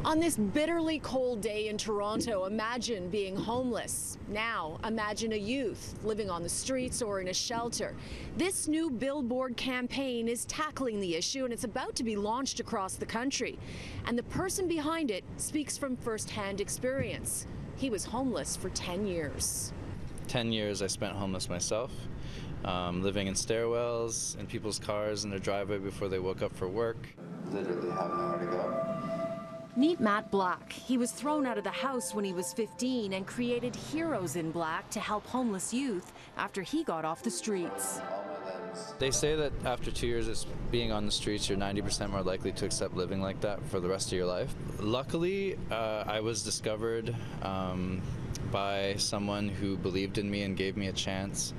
On this bitterly cold day in Toronto, imagine being homeless. Now, imagine a youth living on the streets or in a shelter. This new billboard campaign is tackling the issue, and it's about to be launched across the country. And the person behind it speaks from first-hand experience. He was homeless for 10 years. 10 years I spent homeless myself, living in stairwells, in people's cars, in their driveway before they woke up for work. Literally have nowhere to go. Meet Matt Black. He was thrown out of the house when he was 15 and created Heroes in Black to help homeless youth after he got off the streets. They say that after 2 years of being on the streets, you're 90% more likely to accept living like that for the rest of your life. Luckily, I was discovered by someone who believed in me and gave me a chance.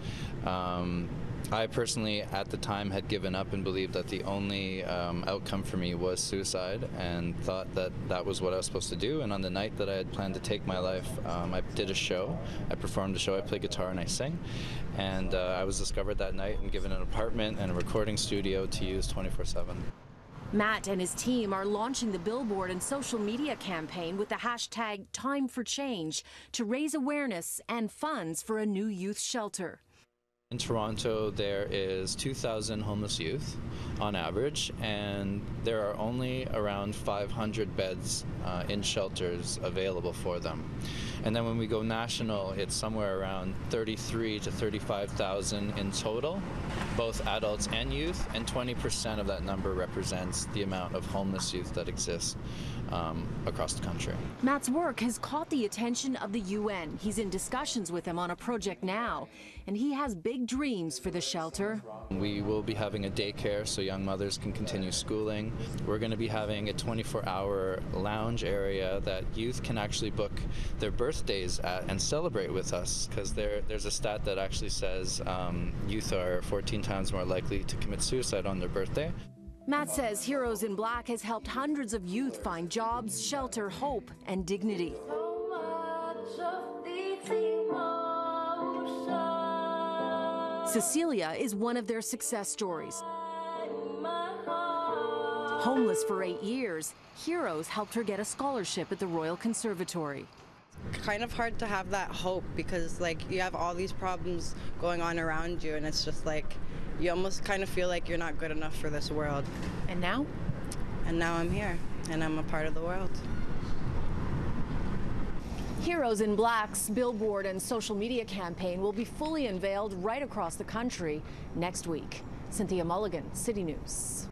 I personally, at the time, had given up and believed that the only outcome for me was suicide, and thought that that was what I was supposed to do. And on the night that I had planned to take my life, I did a show. I performed a show. I play guitar and I sing. And I was discovered that night and given an apartment and a recording studio to use 24/7. Matt and his team are launching the billboard and social media campaign with the hashtag #TimeForChange to raise awareness and funds for a new youth shelter. In Toronto, there is 2,000 homeless youth on average, and there are only around 500 beds in shelters available for them. And then when we go national, it's somewhere around 33 to 35,000 in total, both adults and youth, and 20% of that number represents the amount of homeless youth that exists across the country. Matt's work has caught the attention of the UN. He's in discussions with them on a project now, and he has big dreams for the shelter. We will be having a daycare so young mothers can continue schooling. We're going to be having a 24-hour lounge area that youth can actually book their birthdays at and celebrate with us, because there's a stat that actually says youth are 14 times more likely to commit suicide on their birthday. Matt says Heroes in Black has helped hundreds of youth find jobs, shelter, hope, and dignity. Cecilia is one of their success stories. Homeless for 8 years, Heroes helped her get a scholarship at the Royal Conservatory. Kind of hard to have that hope because you have all these problems going on around you, and it's just you almost kind of feel like you're not good enough for this world. And now? And now I'm here, and I'm a part of the world. Heroes in Black's billboard and social media campaign will be fully unveiled right across the country next week. Cynthia Mulligan, City News.